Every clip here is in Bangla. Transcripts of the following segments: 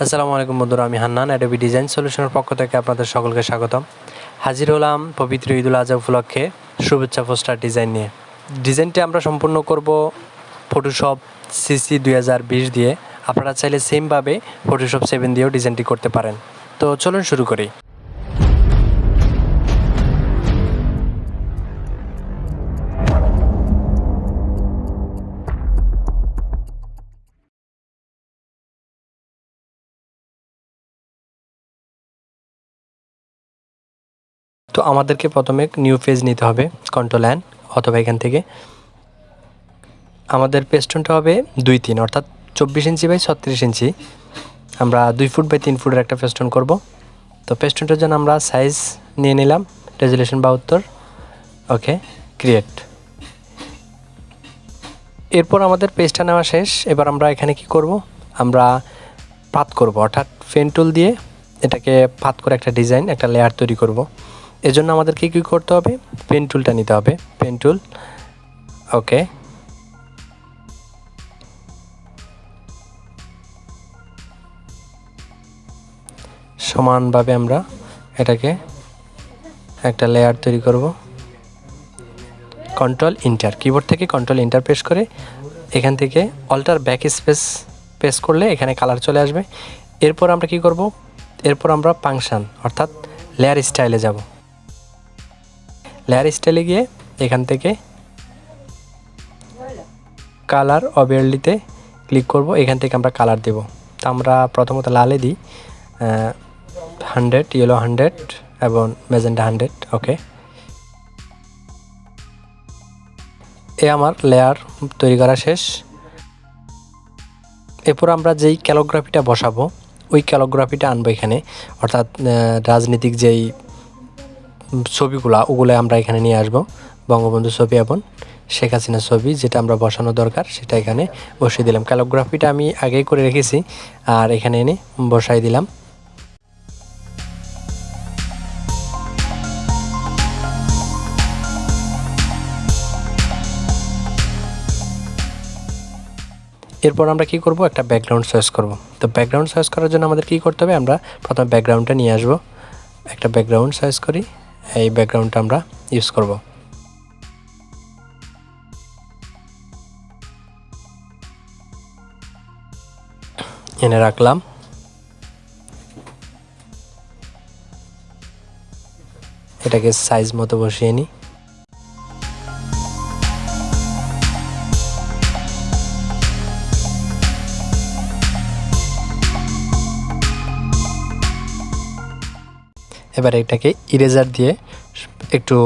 আসসালামু আলাইকুম বন্ধুরা, আমি হান্নান অ্যাডোবি ডিজাইন সলিউশনের পক্ষ থেকে আপনাদের সকলকে স্বাগতম। হাজির হলাম পবিত্র উল-আযহা উপলক্ষে শুভেচ্ছা পোস্টার ডিজাইন নিয়ে। ডিজাইনটি আমরা সম্পূর্ণ করব ফটোশপ CC 2020 দিয়ে। আপনারা চাইলে সেমভাবে ফটোশপ 7 দিয়েও ডিজাইনটি করতে পারেন। তো চলুন শুরু করি। তো আমাদেরকে প্রথমে নিউ পেজ নিতে হবে, কন্ট্রোল N, অথবা এখান থেকে আমাদের পেস্টনটা হবে 2-3, অর্থাৎ 24 ইঞ্চি বাই 36 ইঞ্চি। আমরা 2 ফুট বাই 3 ফুটের একটা পেস্টন করব। তো পেস্টনটার জন্য আমরা সাইজ নিয়ে নিলাম, রেজুলেশন 72। ওকে, ক্রিয়েট। এরপর আমাদের পেজটা নেওয়া শেষ। এবার আমরা এখানে কি করব, আমরা পাত করব, অর্থাৎ পেন টুল দিয়ে এটাকে পাত করে একটা ডিজাইন, একটা লেয়ার তৈরি করব। এজন্য আমাদের কি করতে হবে, পেন টুলটা নিতে হবে, পেন টুল। ওকে, সমানভাবে আমরা এটাকে একটা লেয়ার তৈরি করব। কন্ট্রোল ইন্টার, কিবোর্ড থেকে কন্ট্রোল ইন্টার প্রেস করে এখান থেকে অল্টার ব্যাক স্পেস প্রেস করলে এখানে কালার চলে আসবে। এরপর আমরা কি করব, এরপর আমরা ফাংশন অর্থাৎ লেয়ার স্টাইলে যাব। লেয়ার স্টাইলে গিয়ে এখান থেকে কালার ওভারলেতে ক্লিক করব। এখান থেকে আমরা কালার দেব। তো আমরা প্রথমত লালে দিই 100, ইয়েলো 100 এবং ম্যাজেন্টা 100। ওকে, আমার লেয়ার তৈরি করা শেষ। এরপর আমরা যেই ক্যালোগ্রাফিটা বসাবো ওই ক্যালোগ্রাফিটা আনবো এখানে, অর্থাৎ রাজনীতিক যেই ছবিগুলো ওগুলো আমরা এখানে নিয়ে আসবো। বঙ্গবন্ধু ছবি এবং শেখ হাসিনার ছবি যেটা আমরা বসানো দরকার সেটা এখানে বসিয়ে দিলাম। ক্যালোগ্রাফিটা আমি আগেই করে রেখেছি, আর এখানে এনে বসাই দিলাম। এরপর আমরা কি করব, একটা ব্যাকগ্রাউন্ড চয়েস করব। তো ব্যাকগ্রাউন্ড চয়েস করার জন্য আমাদের কি করতে হবে, আমরা প্রথমে ব্যাকগ্রাউন্ডটা নিয়ে আসব। একটা ব্যাকগ্রাউন্ড চয়েস করি, এই ব্যাকগ্রাউন্ডটা আমরা ইউজ করব। এনে রাখলাম। এটাকে সাইজ মতো বসিয়ে নিই। এবার এটাকে ইরেজার দিয়ে একটু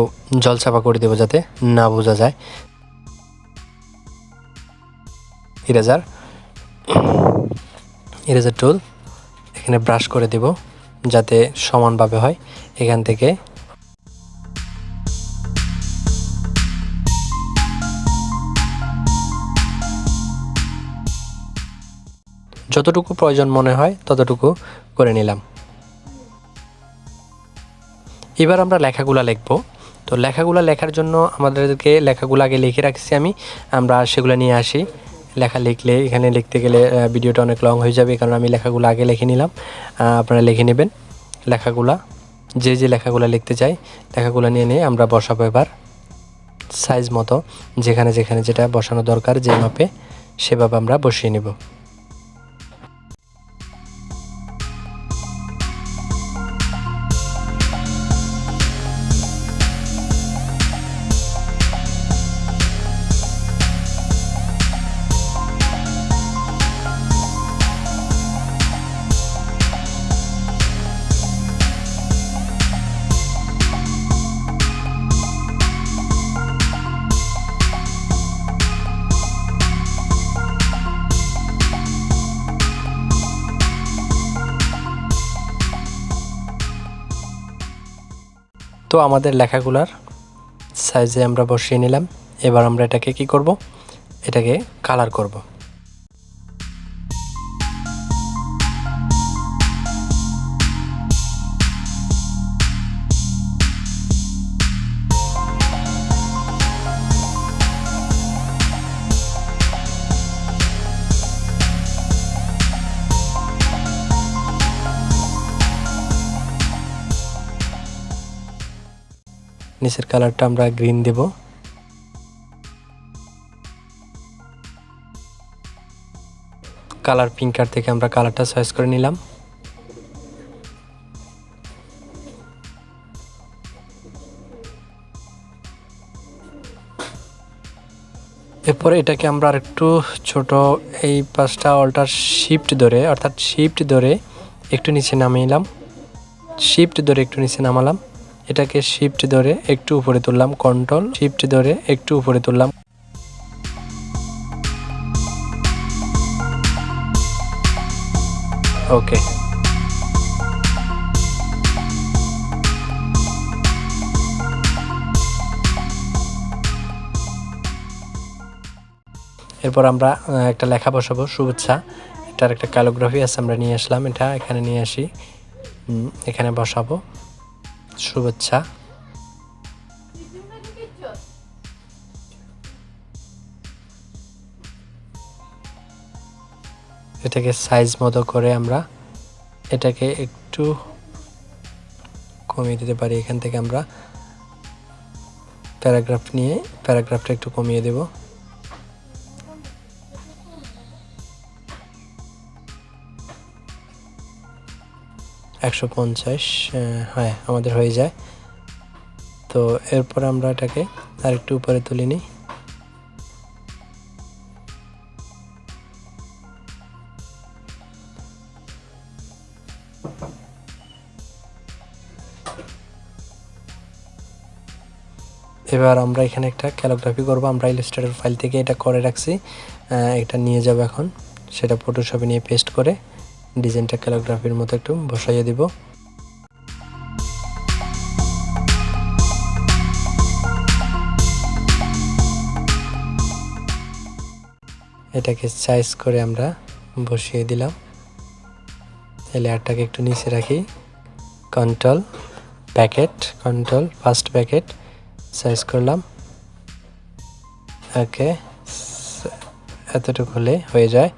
জলছাপা করে দেবো যাতে না বোঝা যায়। ইরেজার টুল এখানে ব্রাশ করে দেব যাতে সমানভাবে হয়। এখান থেকে যতটুকু প্রয়োজন মনে হয় ততটুকু করে নিলাম। এবার আমরা লেখাগুলা লিখব। তো লেখাগুলা লেখার জন্য আমাদেরকে লেখাগুলো আগে লিখে রাখছি আমরা সেগুলো নিয়ে আসি। লেখা লিখলে এখানে লিখতে গেলে ভিডিওটা অনেক লং হয়ে যাবে, কারণ আমি লেখাগুলো আগে লিখে নিলাম। আপনারা লিখে নেবেন লেখাগুলা, যে লেখাগুলো লিখতে চাই লেখাগুলো নিয়ে আমরা বসাবো। এবার সাইজ মতো যেখানে যেখানে যেটা বসানো দরকার যে মাপে সেভাবে আমরা বসিয়ে নেব। তো আমাদের লেখাগুলার সাইজে আমরা বসিয়ে নিলাম। এবার আমরা এটাকে কি করব, এটাকে কালার করব। নিচের কালারটা আমরা গ্রিন দেব। কালার পিঙ্কার থেকে আমরা কালারটা চয়েস করে নিলাম। এরপরে এটাকে আমরা আরেকটু ছোট, এই পাঁচটা অল্টার শিফট ধরে, অর্থাৎ শিফট ধরে একটু নিচে নামিয়ে নিলাম, শিফট ধরে একটু নিচে নামালাম, এটাকে শিফট ধরে একটু উপরে তুললাম, কন্ট্রোল শিফট ধরে একটু উপরে তুললাম। ওকে, এরপর আমরা একটা লেখা বসাবো, শুভেচ্ছা। এটার একটা ক্যালিগ্রাফি আছে, আমরা নিয়ে আসলাম, এটা এখানে নিয়ে আসি, এখানে বসাবো শুভেচ্ছা। এটাকে সাইজ মতো করে আমরা এটাকে একটু কমিয়ে দিতে পারি। এখান থেকে আমরা প্যারাগ্রাফ নিয়ে প্যারাগ্রাফটা একটু কমিয়ে দেব। $150, হ্যাঁ আমাদের হয়ে যায়। তো এরপর আমরা এটাকে আর একটু উপরে তুলে নিই। এবার আমরা এখানে একটা ক্যালিগ্রাফি করব। আমরা ইলাস্ট্রেটর ফাইল থেকে এটা করে রাখছি, এটা নিয়ে যাব এখন, সেটা ফটোশপে নিয়ে পেস্ট করে ডিজাইনটা ক্যালিগ্রাফির মতো একটু বসাইয়ে দিব। এটাকে সাইজ করে আমরা বসিয়ে দিলাম। এই লেয়ারটাকে একটু নিচে রাখি, control bracket, control first bracket, size করলাম। ওকে, এতটুকু হলে হয়ে যায়,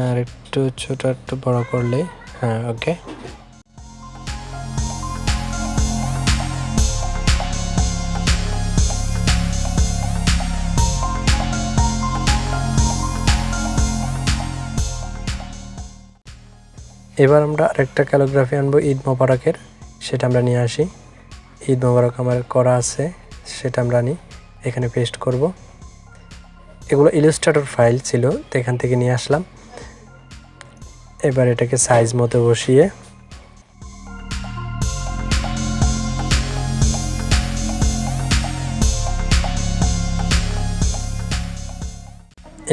আর একটু ছোট একটু বড় করলে, হ্যাঁ ওকে। এবার আমরা আরেকটা ক্যালিগ্রাফি আনবো ঈদ মোবারকের, সেটা আমরা নিয়ে আসি। ঈদ মোবারক আমার করা আছে, সেটা আমরা আনি, এখানে পেস্ট করব। এগুলো ইলাস্ট্রেটর ফাইল ছিল, তো এখান থেকে নিয়ে আসলাম। এবার এটাকে সাইজ মতো বসিয়ে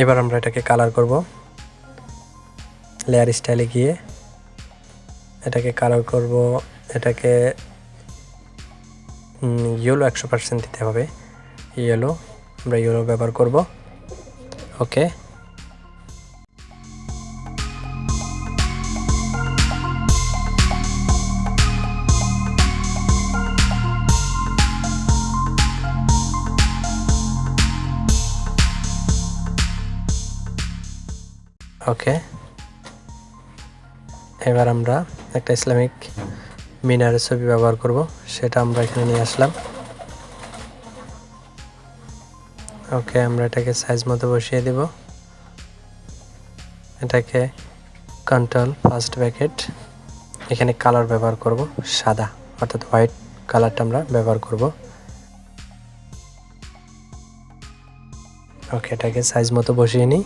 এবার আমরা এটাকে কালার করব। লেয়ার স্টাইলে গিয়ে এটাকে কালার করব। এটাকে ইয়েলো 100% দিতে হবে, ইয়েলো, আমরা ইয়েলো ব্যবহার করব। ওকে, ওকে। এবার আমরা একটা ইসলামিক মিনারের ছবি ব্যবহার করব, সেটা আমরা এখানে নিয়ে আসলাম। ওকে, আমরা এটাকে সাইজ মতো বসিয়ে দেব। এটাকে কন্ট্রোল ফার্স্ট ব্র্যাকেট, এখানে কালার ব্যবহার করব সাদা, অর্থাৎ হোয়াইট কালারটা আমরা ব্যবহার করব। ওকে, এটাকে সাইজ মতো বসিয়ে নিই।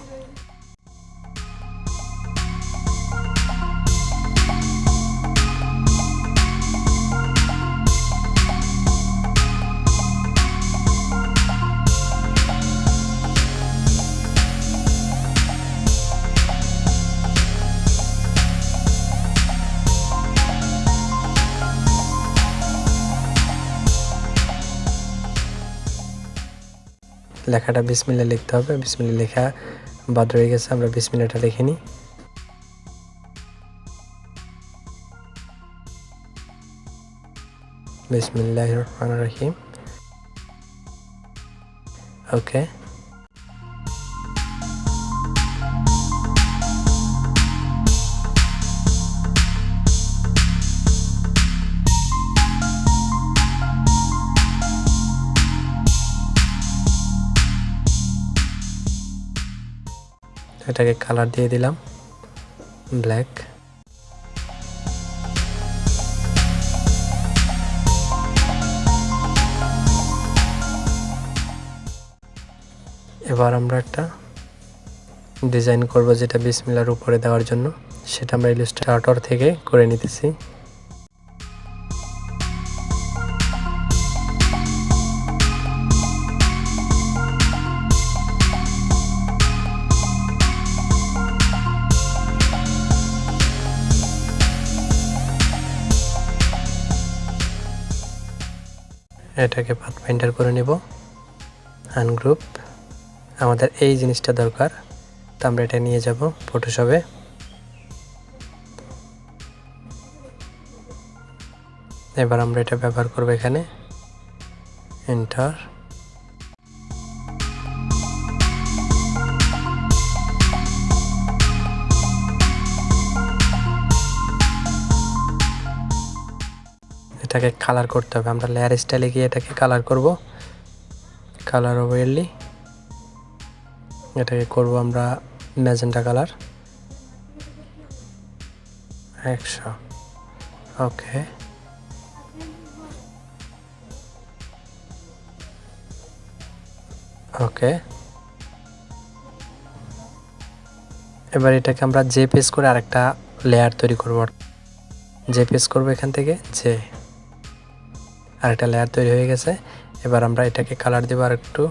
লেখাটা বিসমিল্লাহ লিখতে হবে, বিসমিল্লাহ লেখা বাদ রয়ে গেছে, আমরা বিসমিল্লাহটা লিখে নিই। বিসমিল্লাহির রহমানির রহিম। ওকে, এটাকে কালার দিয়ে দিলাম ব্ল্যাক। এবার আমরা একটা ডিজাইন করব যেটা বিসমিল্লাহর উপরে দেওয়ার জন্য, সেটা আমরা ইলাস্ট্রেটর থেকে করে নিতেছি। এটাকে পাথফাইন্ডার করে নেব, আনগ্রুপ। আমাদের এই জিনিসটা দরকার, তো আমরা এটা নিয়ে যাব ফটোশপে। এবার আমরা এটা ব্যবহার করব এখানে, এন্টার। এটাকে কালার করতে হবে, আমরা লেয়ার স্টাইলে গিয়ে এটাকে কালার করব, কালার ওভারলি। এটাকে করব আমরা ম্যাজেন্টা কালার 100। ওকে, ওকে। এবার এটাকে আমরা জে পেজ করে আরেকটা লেয়ার তৈরি করব, জে পেজ করব এখান থেকে, জে আরেকটা লেয়ার তৈরি হয়ে গেছে। এবার আমরা এটাকে কালার দেব আর একটু।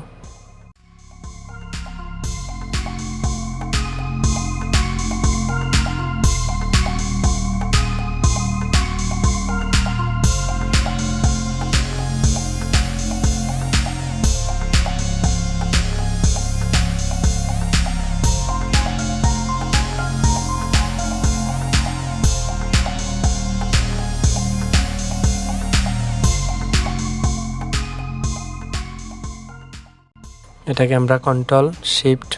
এটাকে আমরা কন্ট্রোল শিফট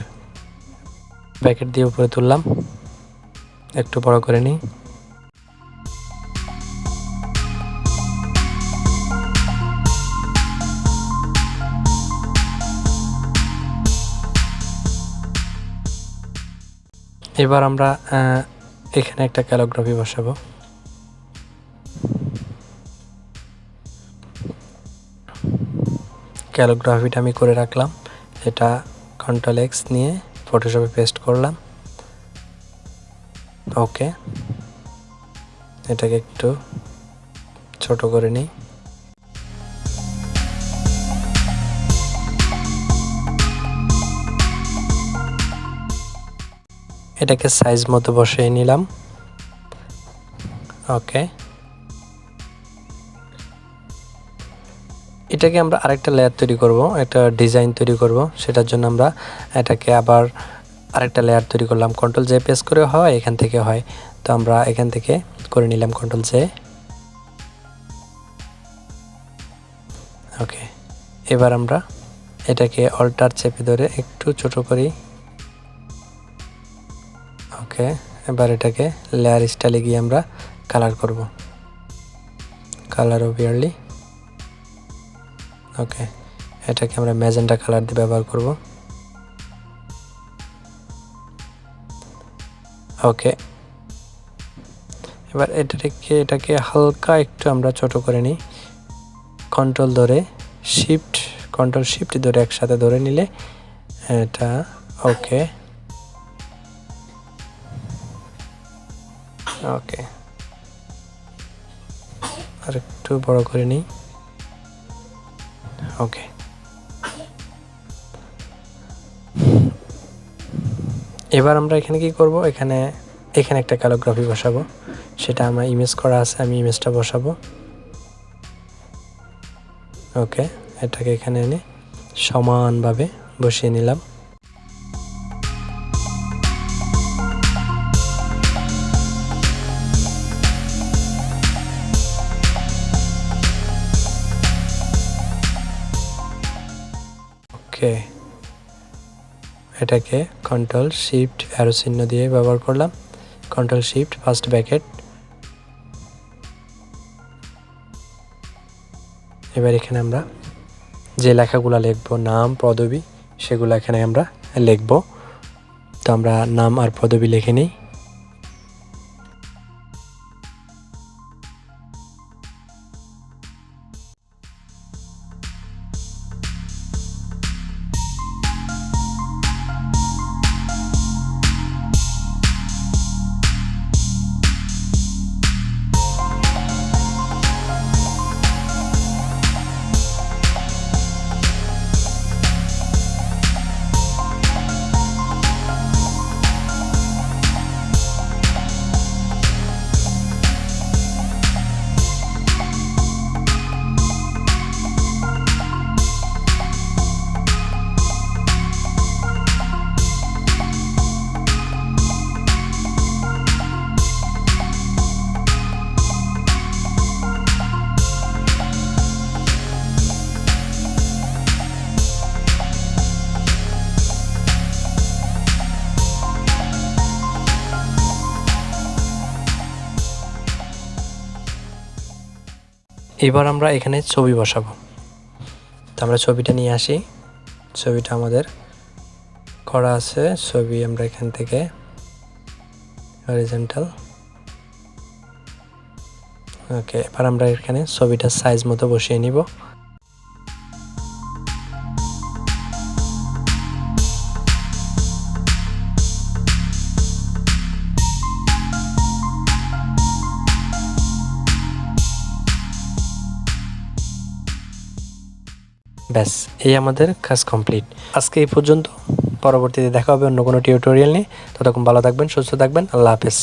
ব্র্যাকেট দিয়ে উপরে তুললাম, একটু বড় করে নিই। এবার আমরা এখানে একটা ক্যালিগ্রাফি বসাবো। ক্যালিগ্রাফিটা আমি করে রাখলাম, এটা কন্ট্রোল এক্স নিয়ে ফটোশপে পেস্ট করলাম। ওকে, এটাকে একটু ছোট করে নিই। এটাকে সাইজ মতো বসিয়ে নিলাম। ওকে, এটাকে আমরা আরেকটা লেয়ার তৈরি করব, একটা ডিজাইন তৈরি করব। সেটার জন্য আমরা এটাকে আবার আরেকটা লেয়ার তৈরি করলাম, কন্ট্রোল জে প্রেস করে হয়, এখান থেকে হয়। তো আমরা এখান থেকে করে নিলাম কন্ট্রোল জে। ওকে, এবার আমরা এটাকে অল্টার চেপে ধরে একটু ছোট করি। ওকে, এবার এটাকে লেয়ার স্টাইলে গিয়ে আমরা কালার করব, কালার ওভারলি। ওকে, এটাকে আমরা ম্যাজেন্টা কালার দিয়ে ব্যবহার করব। ওকে, এবার এটাকে হালকা একটু আমরা ছোট করে নিই, কন্ট্রোল ধরে কন্ট্রোল শিফট ধরে একসাথে ধরে নিলে এটা। ওকে, ওকে, আর একটু বড় করে নিই। ওকে, এবার আমরা এখানে কি করব, এখানে একটা ক্যালিগ্রাফি বসাবো। সেটা আমার ইমেজ করা আছে, আমি ইমেজটা বসাবো। ওকে, এটাকে এখানে এনে সমানভাবে বসিয়ে নিলাম। ওকে, এটাকে কন্ট্রোল শিফট অ্যারো চিহ্ন দিয়ে ব্যবহার করলাম, কন্ট্রোল শিফট ফার্স্ট ব্র্যাকেট। এবার এখানে আমরা যে লেখাগুলো লিখবো, নাম পদবি, সেগুলো এখানে আমরা লিখব। তো তো আমরা নাম আর পদবি লিখে নিই। এবার আমরা এখানে ছবি বসাবো। তো আমরা ছবিটা নিয়ে আসি। ছবিটা আমাদের করা আছে। ছবি আমরা এখান থেকে হরিজন্টাল, ওকে। এবার আমরা এখানে ছবিটা সাইজ মতো বসিয়ে নিব। ব্যাস, এই আমাদের কাজ কমপ্লিট। আজকে এই পর্যন্ত। পরবর্তীতে দেখা হবে অন্য কোনো টিউটোরিয়াল নিয়ে। ততক্ষণ ভালো থাকবেন, সুস্থ থাকবেন। আল্লাহ হাফেজ।